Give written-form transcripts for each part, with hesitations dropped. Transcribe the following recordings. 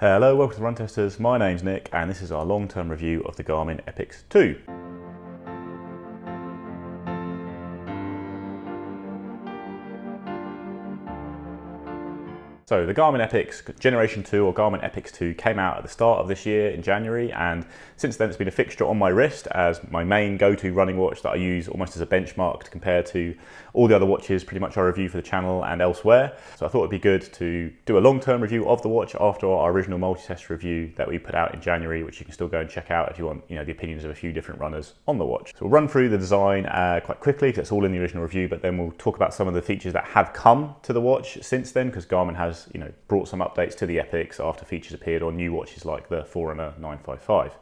Hello, welcome to Run Testers. My name's Nick and this is our long-term review of the Garmin Epix 2. So the Garmin Epix Generation 2 or Garmin Epix 2 came out at the start of this year in January, and since then it's been a fixture on my wrist as my main go-to running watch that I use almost as a benchmark to compare to all the other watches pretty much I review for the channel and elsewhere. So I thought it'd be good to do a long-term review of the watch after our original multi-test review that we put out in January, which you can still go and check out if you want, the opinions of a few different runners on the watch. So we'll run through the design quite quickly because it's all in the original review, but then we'll talk about some of the features that have come to the watch since then, because Garmin has brought some updates to the Epix after features appeared on new watches like the Forerunner 955.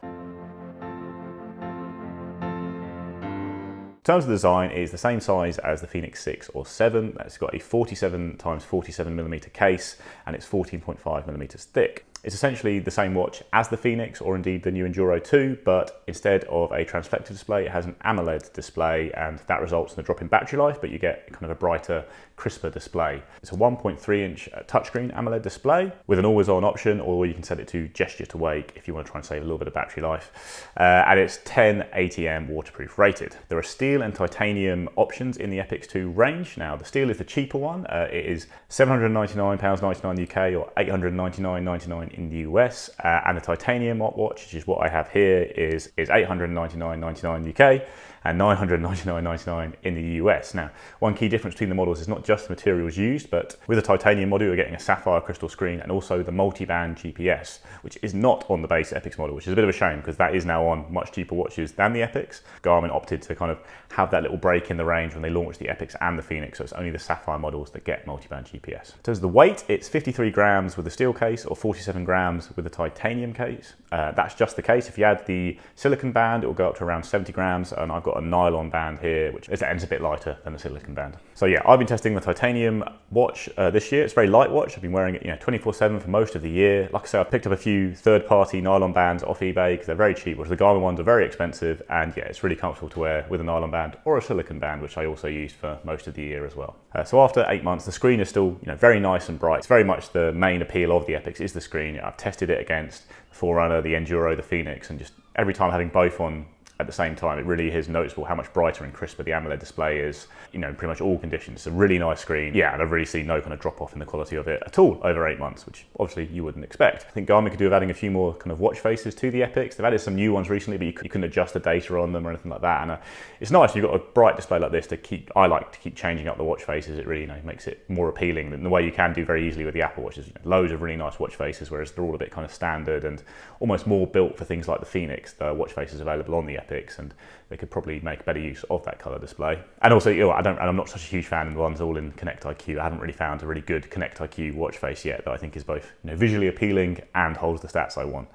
In terms of the design, it is the same size as the Fenix 6 or 7. It's got a 47 x 47mm case and it's 14.5mm thick. It's essentially the same watch as the Fenix or indeed the new Enduro 2, but instead of a transflective display, it has an AMOLED display, and that results in a drop in battery life, but you get kind of a brighter, crisper display. It's a 1.3-inch touchscreen AMOLED display with an always-on option, or you can set it to gesture to wake if you want to try and save a little bit of battery life. And it's 10 ATM waterproof rated. There are steel and titanium options in the Epix 2 range. Now, the steel is the cheaper one. It is £799.99 UK or $899.99 in the US, and the titanium watch, which is what I have here, is $899.99 UK and $999.99 in the US. Now, one key difference between the models is not just the materials used, but with the titanium model, you're getting a sapphire crystal screen and also the multi-band GPS, which is not on the base Epix model, which is a bit of a shame because that is now on much cheaper watches than the Epix. Garmin opted to kind of have that little break in the range when they launched the Epix and the Fenix, so it's only the sapphire models that get multi-band GPS. In terms of the weight, it's 53 grams with the steel case or 47 grams with the titanium case. That's just the case. If you add the silicon band, it will go up to around 70 grams, and I've got a nylon band here, which ends a bit lighter than the silicon band. So yeah, I've been testing the titanium watch this year. It's a very light watch. I've been wearing it 24/7 for most of the year. Like I say, I picked up a few third-party nylon bands off eBay because they're very cheap, whereas the Garmin ones are very expensive, and yeah, it's really comfortable to wear with a nylon band or a silicon band, which I also used for most of the year as well. So after 8 months, the screen is still very nice and bright. It's very much the main appeal of the Epix is the screen. I've tested it against the Forerunner, the Enduro, the Fenix, and just every time having both on at the same time, it really is noticeable how much brighter and crisper the AMOLED display is, in pretty much all conditions. It's a really nice screen. Yeah, and I've really seen no kind of drop off in the quality of it at all over 8 months, which obviously you wouldn't expect. I think Garmin could do with adding a few more kind of watch faces to the Epix. They've added some new ones recently, but you couldn't adjust the data on them or anything like that. And it's nice, you've got a bright display like this I like to keep changing up the watch faces. It really makes it more appealing than the way you can do very easily with the Apple Watches. Loads of really nice watch faces, whereas they're all a bit kind of standard and almost more built for things like the Fenix. The watch faces available on the Epix, and they could probably make better use of that color display. And also, I'm not such a huge fan of the ones all in Connect IQ. I haven't really found a really good Connect IQ watch face yet that I think is both visually appealing and holds the stats I want.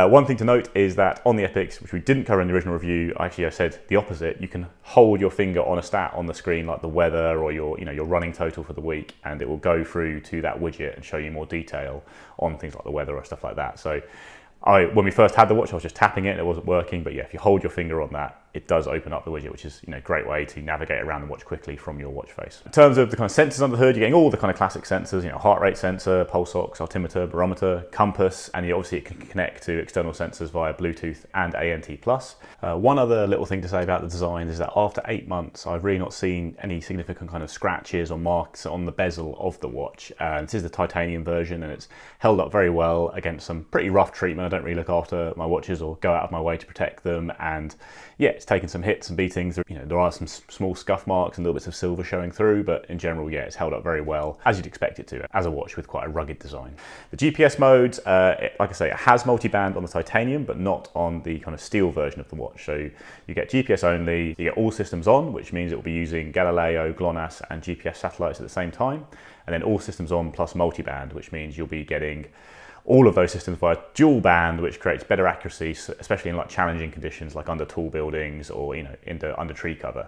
One thing to note is that on the Epix, which we didn't cover in the original review, I said the opposite. You can hold your finger on a stat on the screen, like the weather or your running total for the week, and it will go through to that widget and show you more detail on things like the weather or stuff like that. So when we first had the watch, I was just tapping it and it wasn't working, but yeah, if you hold your finger on that, it does open up the widget, which is a great way to navigate around the watch quickly from your watch face. In terms of the kind of sensors under the hood, you're getting all the kind of classic sensors, heart rate sensor, pulse ox, altimeter, barometer, compass, and obviously it can connect to external sensors via Bluetooth and ANT+. One other little thing to say about the design is that after 8 months, I've really not seen any significant kind of scratches or marks on the bezel of the watch. This is the titanium version, and it's held up very well against some pretty rough treatment. I don't really look after my watches or go out of my way to protect them, and yeah, it's taken some hits and beatings. There are some small scuff marks and little bits of silver showing through, but in general, yeah, it's held up very well, as you'd expect it to, as a watch with quite a rugged design. The GPS modes, like I say, it has multi-band on the titanium, but not on the kind of steel version of the watch. So you get GPS only, you get all systems on, which means it will be using Galileo, GLONASS, and GPS satellites at the same time, and then all systems on plus multi-band, which means you'll be getting all of those systems via dual band, which creates better accuracy, especially in challenging conditions like under tall buildings or under tree cover.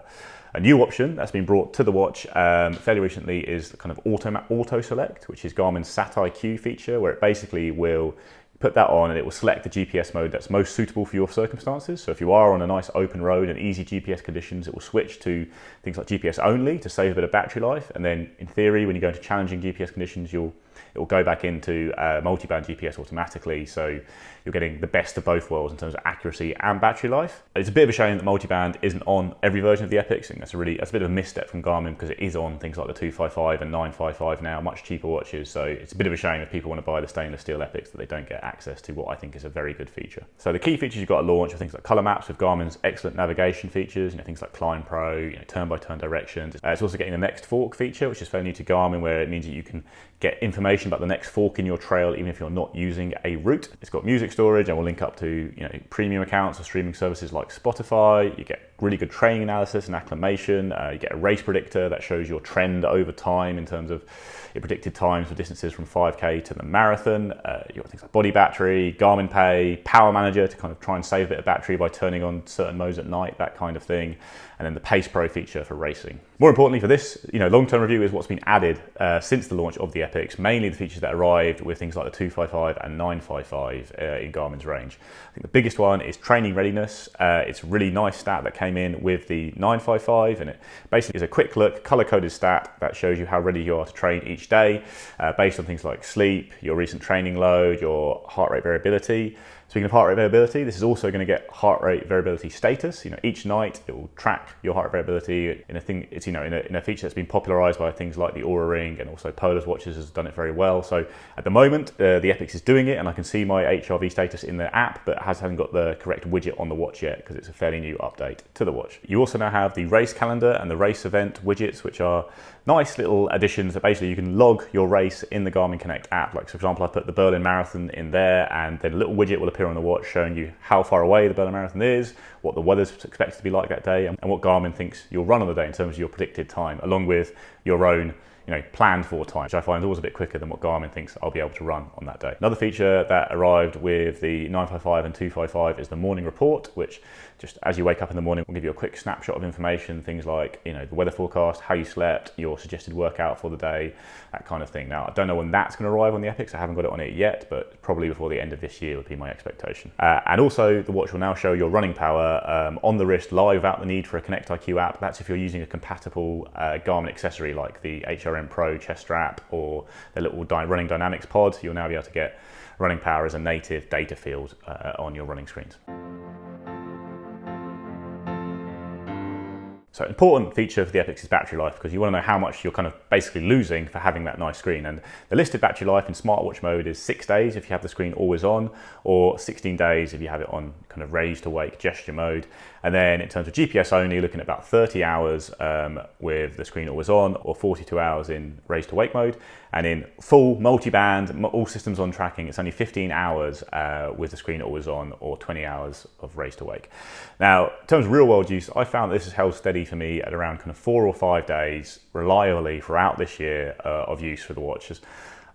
A new option that's been brought to the watch fairly recently is the kind of auto select, which is Garmin's Sat IQ feature, where it basically will put that on and it will select the GPS mode that's most suitable for your circumstances. So if you are on a nice open road and easy GPS conditions, it will switch to things like GPS only to save a bit of battery life. And then in theory, when you go into challenging GPS conditions, you'll it will go back into multi-band GPS automatically, so you're getting the best of both worlds in terms of accuracy and battery life. It's a bit of a shame that multi-band isn't on every version of the Epix. I think that's a bit of a misstep from Garmin, because it is on things like the 255 and 955 now, much cheaper watches. So it's a bit of a shame if people want to buy the stainless steel Epix that they don't get access to what I think is a very good feature. So the key features you've got at launch are things like color maps with Garmin's excellent navigation features, things like Climb Pro, turn-by-turn directions. It's also getting the next fork feature, which is fairly new to Garmin, where it means that you can get information about the next fork in your trail even if you're not using a route. It's got music storage and will link up to premium accounts or streaming services like Spotify. You get really good training analysis and acclimation. You get a race predictor that shows your trend over time in terms of it predicted times for distances from 5K to the marathon. You've got things like body battery, Garmin Pay, Power Manager to kind of try and save a bit of battery by turning on certain modes at night, that kind of thing. And then the Pace Pro feature for racing. More importantly for this, long-term review is what's been added since the launch of the Epix, mainly the features that arrived with things like the 255 and 955 in Garmin's range. I think the biggest one is training readiness. It's a really nice stat that came in with the 955, and it basically is a quick look, color-coded stat that shows you how ready you are to train each day, based on things like sleep, your recent training load, your heart rate variability. Speaking of heart rate variability, this is also going to get heart rate variability status. Each night it will track your heart rate variability in a thing. It's in a feature that's been popularized by things like the Oura Ring, and also Polar's watches has done it very well. So at the moment, the Epix is doing it, and I can see my HRV status in the app, but hasn't got the correct widget on the watch yet because it's a fairly new update to the watch. You also now have the race calendar and the race event widgets, which are nice little additions that basically you can log your race in the Garmin Connect app. Like, for example, I put the Berlin Marathon in there, and then a little widget will appear on the watch showing you how far away the Berlin Marathon is, what the weather's expected to be like that day, and what Garmin thinks you'll run on the day in terms of your predicted time, along with your own planned for time, which I find is always a bit quicker than what Garmin thinks I'll be able to run on that day. Another feature that arrived with the 955 and 255 is the morning report, which just as you wake up in the morning will give you a quick snapshot of information, things like the weather forecast, how you slept, your suggested workout for the day, that kind of thing. Now, I don't know when that's going to arrive on the Epix. I haven't got it on it yet, but probably before the end of this year would be my expectation. And also, the watch will now show your running power on the wrist live without the need for a Connect IQ app. That's if you're using a compatible Garmin accessory like the HRM Pro chest strap or the little running dynamics pod. You'll now be able to get running power as a native data field on your running screens. So an important feature for the Epix is battery life, because you want to know how much you're kind of basically losing for having that nice screen. And the listed battery life in smartwatch mode is 6 days if you have the screen always on, or 16 days if you have it on kind of raise to wake gesture mode. And then in terms of GPS only, you're looking at about 30 hours with the screen always on, or 42 hours in raise to wake mode. And in full multi-band, all systems on tracking, it's only 15 hours with the screen always on, or 20 hours of raise to wake. Now, in terms of real world use, I found that this has held steady for me at around kind of 4 or 5 days reliably throughout this year of use for the watches.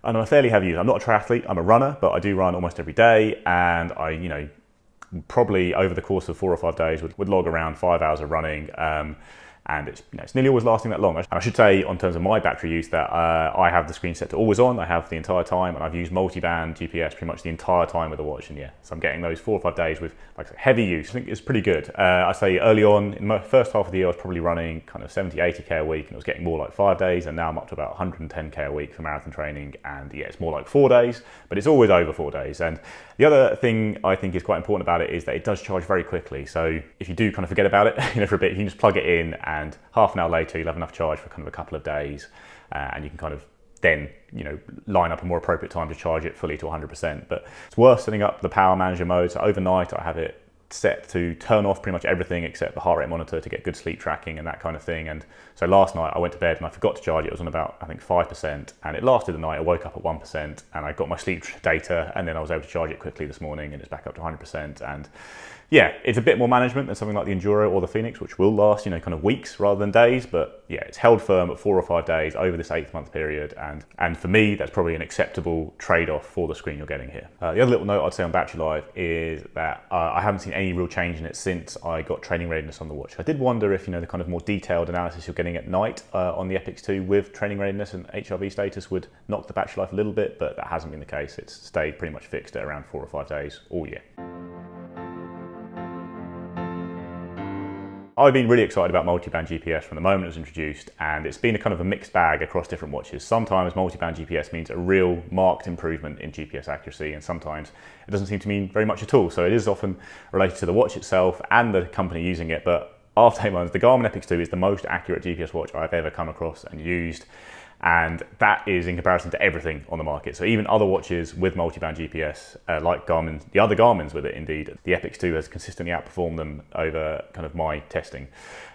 And I'm a fairly heavy user. I'm not a triathlete, I'm a runner, but I do run almost every day, and I, probably over the course of 4 or 5 days would log around 5 hours of running. And it's nearly always lasting that long. And I should say, on terms of my battery use, that I have the screen set to always on. I have the entire time, and I've used multi-band GPS pretty much the entire time with the watch. And so I'm getting those 4 or 5 days with heavy use. I think it's pretty good. I say early on, in my first half of the year, I was probably running kind of 70, 80K a week, and it was getting more like 5 days. And now I'm up to about 110K a week for marathon training. And it's more like 4 days, but it's always over 4 days. And the other thing I think is quite important about it is that it does charge very quickly. So if you do kind of forget about it, for a bit, you can just plug it in, and half an hour later you'll have enough charge for kind of a couple of days, and you can kind of then line up a more appropriate time to charge it fully to 100%. But it's worth setting up the power manager mode. So overnight I have it set to turn off pretty much everything except the heart rate monitor to get good sleep tracking and that kind of thing. And so last night I went to bed and I forgot to charge it. It was on about, I think, 5%, and it lasted the night. I woke up at 1%, and I got my sleep data, and then I was able to charge it quickly this morning, and it's back up to 100%. And it's a bit more management than something like the Enduro or the Fenix, which will last, kind of weeks rather than days. But it's held firm at 4 or 5 days over this 8-month period. And for me, that's probably an acceptable trade-off for the screen you're getting here. The other little note I'd say on battery life is that I haven't seen any real change in it since I got training readiness on the watch. I did wonder if, the kind of more detailed analysis you're getting at night on the Epix 2 with training readiness and HRV status would knock the battery life a little bit, but that hasn't been the case. It's stayed pretty much fixed at around 4 or 5 days all year. I've been really excited about multi-band GPS from the moment it was introduced, and it's been a kind of a mixed bag across different watches. Sometimes multi-band GPS means a real marked improvement in GPS accuracy, and sometimes it doesn't seem to mean very much at all. So it is often related to the watch itself and the company using it, but after 8 months, the Garmin Epix 2 is the most accurate GPS watch I've ever come across and used. And that is in comparison to everything on the market. So even other watches with multi-band GPS, like Garmin, the other Garmins with it indeed, the Epix 2 has consistently outperformed them over kind of my testing.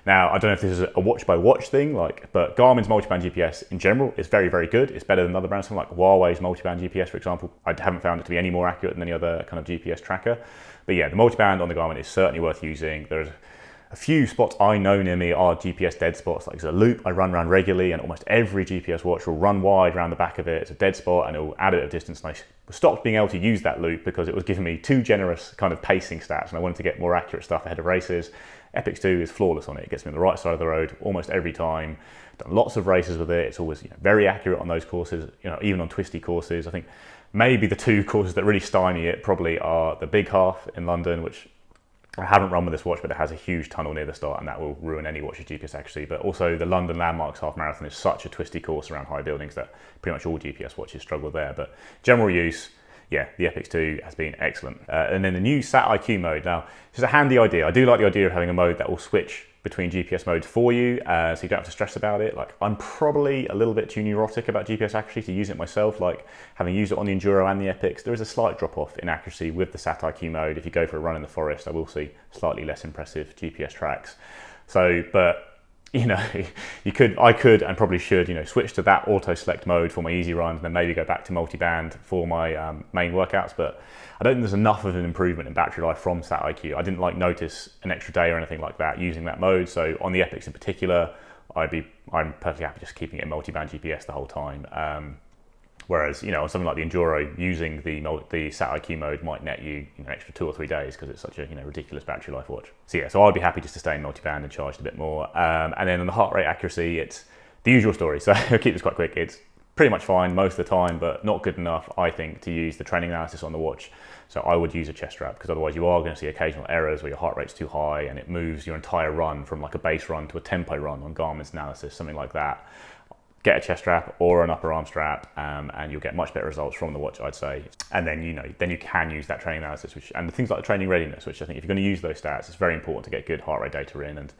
Now, I don't know if this is a watch by watch thing, but Garmin's multi-band GPS in general is very, very good. It's better than other brands, something like Huawei's multi-band GPS, for example. I haven't found it to be any more accurate than any other kind of GPS tracker. But yeah, the multi-band on the Garmin is certainly worth using. There's a few spots I know near me are GPS dead spots. Like there's a loop I run around regularly, and almost every GPS watch will run wide around the back of it. It's a dead spot and it will add it at distance. And I stopped being able to use that loop because it was giving me too generous kind of pacing stats, and I wanted to get more accurate stuff ahead of races. Epix 2 is flawless on it. It gets me on the right side of the road almost every time. Done lots of races with it. It's always very accurate on those courses, even on twisty courses. I think maybe the two courses that really stymie it probably are the Big Half in London, which I haven't run with this watch, but it has a huge tunnel near the start, and that will ruin any watch's GPS accuracy. But also the London Landmarks Half Marathon is such a twisty course around high buildings that pretty much all GPS watches struggle there. But general use, yeah, the Epix 2 has been excellent. And then the new Sat IQ mode. Now, it's a handy idea. I do like the idea of having a mode that will switch between GPS modes for you, so you don't have to stress about it. Like, I'm probably a little bit too neurotic about GPS accuracy to use it myself. Like, having used it on the Enduro and the Epix, there is a slight drop off in accuracy with the Sat IQ mode. If you go for a run in the forest, I will see slightly less impressive GPS tracks. So, but I could and probably should, switch to that auto select mode for my easy runs, and then maybe go back to multi-band for my main workouts. But I don't think there's enough of an improvement in battery life from Sat IQ. I didn't notice an extra day or anything like that using that mode. So on the Epix in particular, I'm perfectly happy just keeping it in multi-band GPS the whole time. Whereas, on something like the Enduro, using the Sat IQ mode might net you, an extra 2 or 3 days because it's such a ridiculous battery life watch. So I'd be happy just to stay in multi-band and charged a bit more. And then on the heart rate accuracy, it's the usual story. So I'll keep this quite quick. It's pretty much fine most of the time, but not good enough, I think, to use the training analysis on the watch. So I would use a chest strap, because otherwise you are going to see occasional errors where your heart rate's too high and it moves your entire run from like a base run to a tempo run on Garmin's analysis, something like that. Get a chest strap or an upper arm strap, and you'll get much better results from the watch, I'd say. And then then you can use that training analysis, and the things like the training readiness, which I think if you're going to use those stats, it's very important to get good heart rate data in. And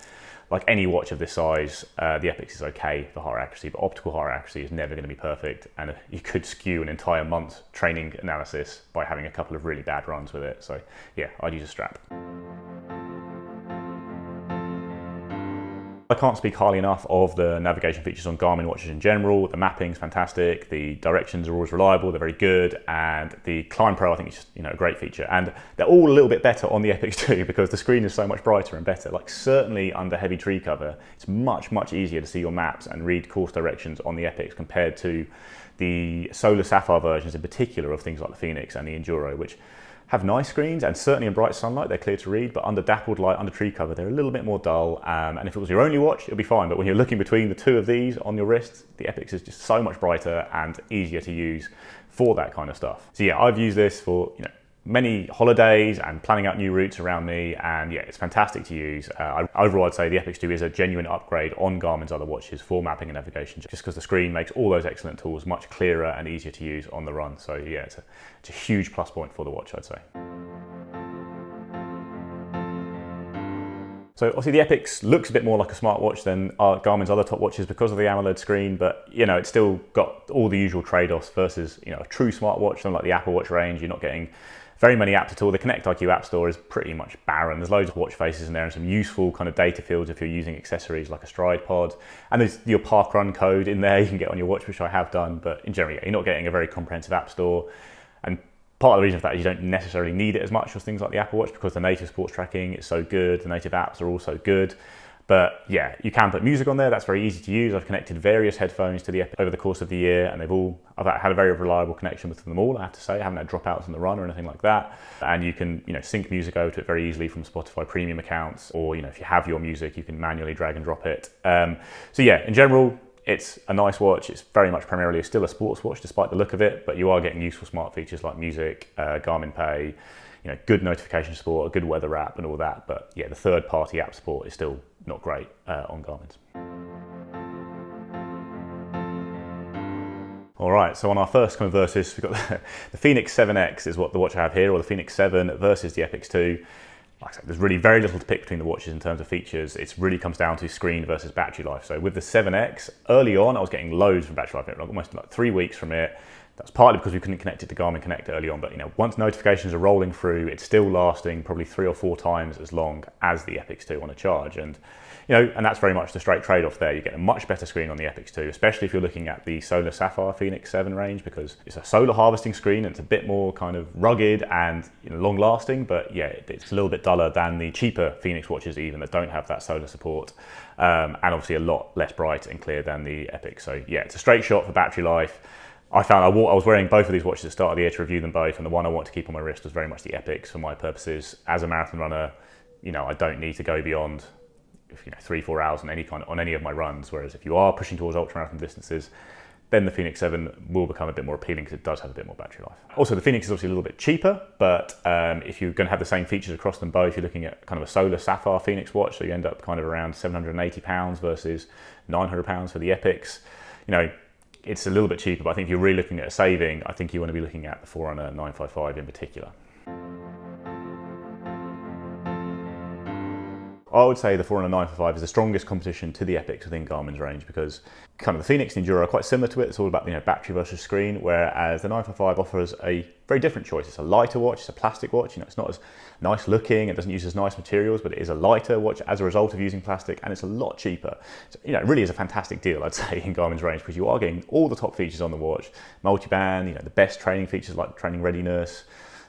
like any watch of this size, the Epix is okay for heart accuracy, but optical heart accuracy is never going to be perfect, and you could skew an entire month's training analysis by having a couple of really bad runs with it. So yeah, I'd use a strap. I can't speak highly enough of the navigation features on Garmin watches in general. The mapping's fantastic, the directions are always reliable, they're very good, and the Climb Pro I think is just a great feature. And they're all a little bit better on the Epix 2 because the screen is so much brighter and better. Like, certainly under heavy tree cover, it's much, much easier to see your maps and read course directions on the Epix compared to the Solar Sapphire versions in particular of things like the Fenix and the Enduro, which have nice screens, and certainly in bright sunlight they're clear to read, but under dappled light, under tree cover, they're a little bit more dull. And if it was your only watch, it'll be fine, but when you're looking between the two of these on your wrist, the Epix is just so much brighter and easier to use for that kind of stuff. So yeah, I've used this for many holidays and planning out new routes around me, and yeah, it's fantastic to use. Overall, I'd say the Epix 2 is a genuine upgrade on Garmin's other watches for mapping and navigation, just because the screen makes all those excellent tools much clearer and easier to use on the run. So yeah, it's a huge plus point for the watch, I'd say. So obviously the Epix looks a bit more like a smartwatch than Garmin's other top watches because of the AMOLED screen, but it's still got all the usual trade-offs versus a true smartwatch, something like the Apple Watch range. You're not getting very many apps at all. The Connect IQ App Store is pretty much barren. There's loads of watch faces in there and some useful kind of data fields if you're using accessories like a stride pod. And there's your park run code in there you can get on your watch, which I have done, but in general, you're not getting a very comprehensive app store. And part of the reason for that is you don't necessarily need it as much as things like the Apple Watch because the native sports tracking is so good, the native apps are also good. But yeah, you can put music on there. That's very easy to use. I've connected various headphones to the Epix over the course of the year, and I've had a very reliable connection with them all, I have to say. I haven't had dropouts on the run or anything like that. And you can, sync music over to it very easily from Spotify premium accounts, or if you have your music, you can manually drag and drop it. So yeah, in general, It's a nice watch. It's very much primarily still a sports watch despite the look of it, but you are getting useful smart features like music, Garmin Pay, good notification support, a good weather app and all that. But yeah, the third-party app support is still not great on Garmin's. All right, so on our first kind of versus, we've got the Fenix 7X is what the watch I have here, or the Fenix 7 versus the Epix 2. Like I said, there's really very little to pick between the watches in terms of features. It really comes down to screen versus battery life. So with the 7X, early on, I was getting loads from battery life, almost like 3 weeks from it. That's partly because we couldn't connect it to Garmin Connect early on, but once notifications are rolling through, it's still lasting probably 3 or 4 times as long as the Epix 2 on a charge. And and that's very much the straight trade-off there. You get a much better screen on the Epix 2, especially if you're looking at the Solar Sapphire Fenix 7 range, because it's a solar harvesting screen and it's a bit more kind of rugged and long-lasting, but yeah, it's a little bit duller than the cheaper Fenix watches even that don't have that solar support, and obviously a lot less bright and clear than the Epix. So yeah, it's a straight shot for battery life. I found I was wearing both of these watches at the start of the year to review them both, and the one I want to keep on my wrist was very much the Epix for my purposes. As a marathon runner, I don't need to go beyond 3-4 hours on any of my runs, whereas if you are pushing towards ultramarathon distances, then the Fenix 7 will become a bit more appealing because it does have a bit more battery life. Also, the Fenix is obviously a little bit cheaper, but if you're going to have the same features across them both, you're looking at kind of a Solar Sapphire Fenix watch, so you end up kind of around £780 versus £900 for the Epix. It's a little bit cheaper, but I think if you're really looking at a saving, I think you want to be looking at the Forerunner 955 in particular. I would say the Forerunner 955 is the strongest competition to the Epix within Garmin's range, because kind of the Fenix and Enduro are quite similar to it. It's all about battery versus screen, whereas the 955 offers a very different choice. It's a lighter watch, it's a plastic watch. It's not as nice looking, it doesn't use as nice materials, but it is a lighter watch as a result of using plastic, and it's a lot cheaper. So, it really is a fantastic deal, I'd say, in Garmin's range, because you are getting all the top features on the watch, multi-band, the best training features like training readiness,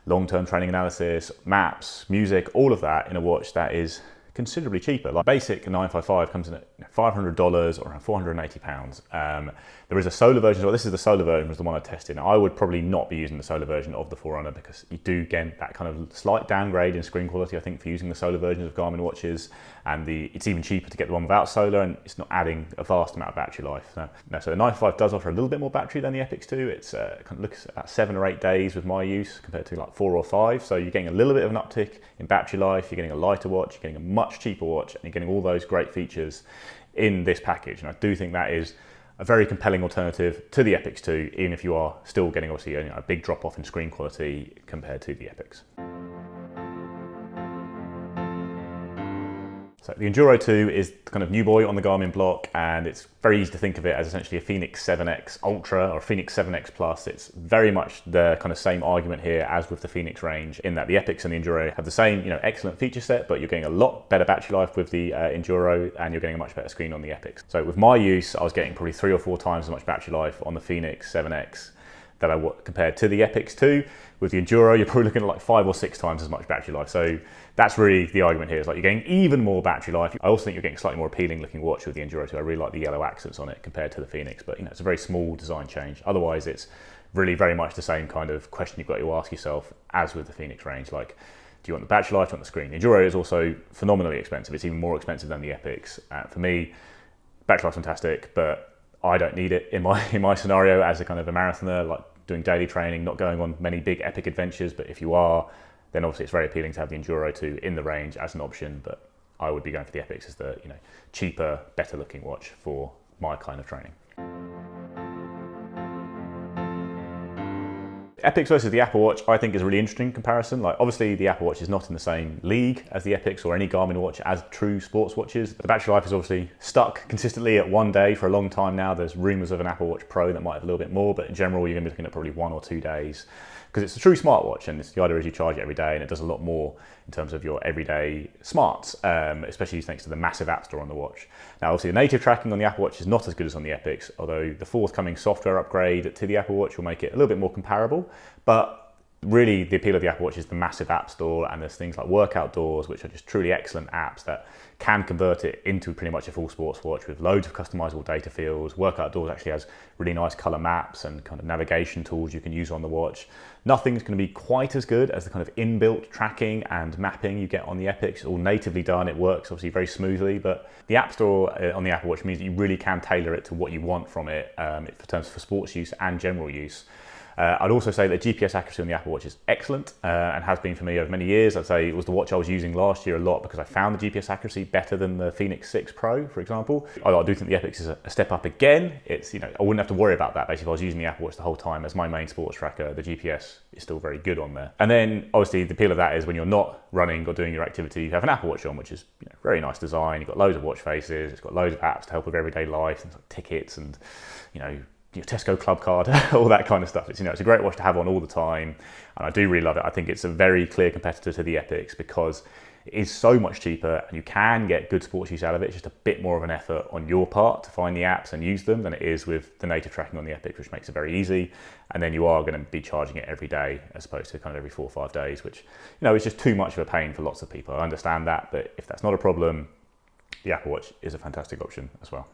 long-term training analysis, maps, music, all of that in a watch that is considerably cheaper. Like basic 955 comes in at $500 or around £480. There is a solar version as well. This is the solar version, was the one I tested. Now, I would probably not be using the solar version of the Forerunner because you do get that kind of slight downgrade in screen quality, I think, for using the solar versions of Garmin watches. And it's even cheaper to get the one without solar, and it's not adding a vast amount of battery life. So the 955 does offer a little bit more battery than the Epix 2. It's kind of looks at 7 or 8 days with my use compared to like 4 or 5. So you're getting a little bit of an uptick in battery life. You're getting a lighter watch. You're getting a much cheaper watch, and you're getting all those great features in this package. And I do think that is a very compelling alternative to the Epix 2, even if you are still getting obviously a big drop off in screen quality compared to the Epix. So the Enduro 2 is the kind of new boy on the Garmin block, and it's very easy to think of it as essentially a Fenix 7X Ultra or Fenix 7X Plus. It's very much the kind of same argument here as with the Fenix range, in that the Epix and the Enduro have the same excellent feature set, but you're getting a lot better battery life with the Enduro, and you're getting a much better screen on the Epix. So with my use, I was getting probably 3 or 4 times as much battery life on the Fenix 7X that I compared to the Epix 2. With the Enduro, you're probably looking at like 5 or 6 times as much battery life. So that's really the argument here. It's like you're getting even more battery life. I also think you're getting a slightly more appealing looking watch with the Enduro 2. I really like the yellow accents on it compared to the Fenix, but it's a very small design change. Otherwise, it's really very much the same kind of question you've got to ask yourself as with the Fenix range. Like, do you want the battery life, do you want the screen? The Enduro is also phenomenally expensive. It's even more expensive than the Epix. For me, battery life's fantastic, but I don't need it in my scenario as a kind of a marathoner, like doing daily training, not going on many big epic adventures. But if you are, then obviously it's very appealing to have the Enduro 2 in the range as an option. But I would be going for the Epix as the cheaper, better looking watch for my kind of training. Epix versus the Apple Watch, I think, is a really interesting comparison. Like, obviously the Apple Watch is not in the same league as the Epix or any Garmin watch as true sports watches. The battery life is obviously stuck consistently at 1 day for a long time now. There's rumours of an Apple Watch Pro that might have a little bit more, but in general you're going to be looking at probably 1 or 2 days, because it's a true smartwatch, and the idea is you charge it every day, and it does a lot more in terms of your everyday smarts, especially thanks to the massive app store on the watch. Now, obviously the native tracking on the Apple Watch is not as good as on the Epix, although the forthcoming software upgrade to the Apple Watch will make it a little bit more comparable. But Really, the appeal of the Apple Watch is the massive app store, and there's things like Workout Doors, which are just truly excellent apps that can convert it into pretty much a full sports watch with loads of customizable data fields. Workout Doors actually has really nice color maps and kind of navigation tools you can use on the watch. Nothing's going to be quite as good as the kind of inbuilt tracking and mapping you get on the Epix. It's all natively done. It works obviously very smoothly, but the App Store on the Apple Watch means that you really can tailor it to what you want from it in terms of sports use and general use. I'd also say that GPS accuracy on the Apple Watch is excellent and has been for me over many years. I'd say it was the watch I was using last year a lot because I found the GPS accuracy better than the Fenix 6 Pro, for example. I do think the Epix is a step up again. It's, I wouldn't have to worry about that basically if I was using the Apple Watch the whole time as my main sports tracker. The GPS is still very good on there. And then obviously the appeal of that is when you're not running or doing your activity, you have an Apple Watch on, which is very nice design. You've got loads of watch faces. It's got loads of apps to help with everyday life, things like tickets and, your Tesco club card, all that kind of stuff. It's a great watch to have on all the time, and I do really love it. I think it's a very clear competitor to the Epix because it is so much cheaper and you can get good sports use out of it. It's just a bit more of an effort on your part to find the apps and use them than it is with the native tracking on the Epix, which makes it very easy. And then you are going to be charging it every day as opposed to kind of every 4 or 5 days, which is just too much of a pain for lots of people. I understand that, but if that's not a problem, the Apple Watch is a fantastic option as well.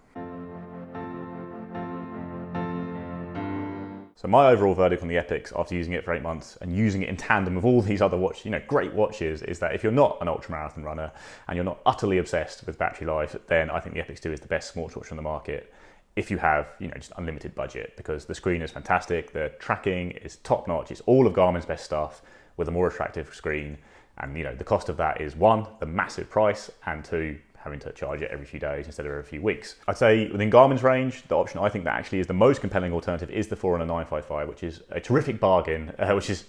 So my overall verdict on the Epix after using it for 8 months and using it in tandem with all these other great watches is that if you're not an ultramarathon runner and you're not utterly obsessed with battery life, then I think the Epix 2 is the best sports watch on the market if you have just unlimited budget, because the screen is fantastic, the tracking is top notch, it's all of Garmin's best stuff with a more attractive screen, and the cost of that is 1, the massive price, and 2, having to charge it every few days instead of every few weeks. I'd say within Garmin's range, the option I think that actually is the most compelling alternative is the Forerunner 955, which is a terrific bargain, which is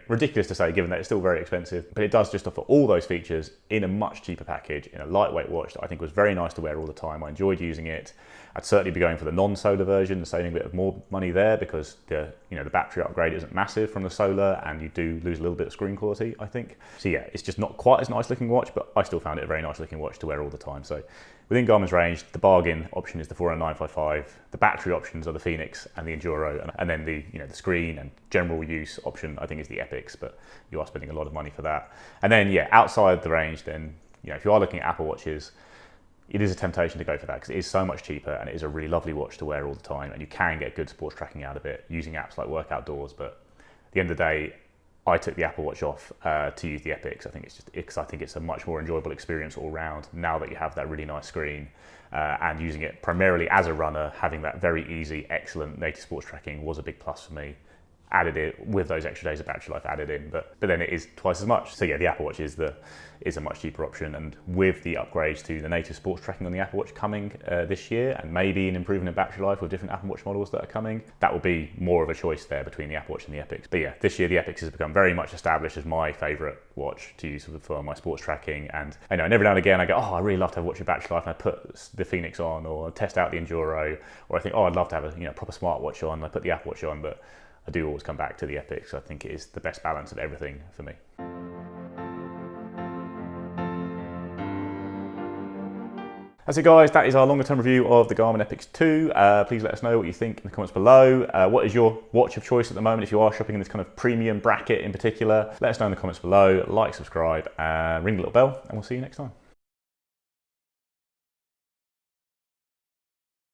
ridiculous to say given that it's still very expensive, but it does just offer all those features in a much cheaper package, in a lightweight watch that I think was very nice to wear all the time. I enjoyed using it. I'd certainly be going for the non-solar version, saving a bit of more money there because the battery upgrade isn't massive from the solar and you do lose a little bit of screen quality, I think. So yeah, it's just not quite as nice looking watch, but I still found it a very nice looking watch to wear all the time. So within Garmin's range, the bargain option is the Forerunner 955, the battery options are the Fenix and the Enduro, and then the screen and general use option I think is the Epix, but you are spending a lot of money for that. And then outside the range, then if you are looking at Apple Watches, it is a temptation to go for that because it is so much cheaper and it is a really lovely watch to wear all the time, and you can get good sports tracking out of it using apps like Workout Doors. But at the end of the day, I took the Apple Watch off to use the Epix. I think it's a much more enjoyable experience all round now that you have that really nice screen, and using it primarily as a runner, having that very easy, excellent native sports tracking was a big plus for me. Added it with those extra days of battery life added in, but then it is twice as much. So yeah, the Apple Watch is a much cheaper option, and with the upgrades to the native sports tracking on the Apple Watch coming this year, and maybe an improvement in battery life with different Apple Watch models that are coming, that will be more of a choice there between the Apple Watch and the Epix. But yeah, this year the Epix has become very much established as my favourite watch to use for my sports tracking, and every now and again I go, I really love to have watch your battery life, and I put the Fenix on or test out the Enduro, or I think, I'd love to have a proper smartwatch on, I put the Apple Watch on, but I do always come back to the Epix. I think it is the best balance of everything for me. That's it guys, that is our longer term review of the Garmin Epix 2. Please let us know what you think in the comments below. What is your watch of choice at the moment if you are shopping in this kind of premium bracket in particular? Let us know in the comments below, like, subscribe, and ring the little bell, and we'll see you next time.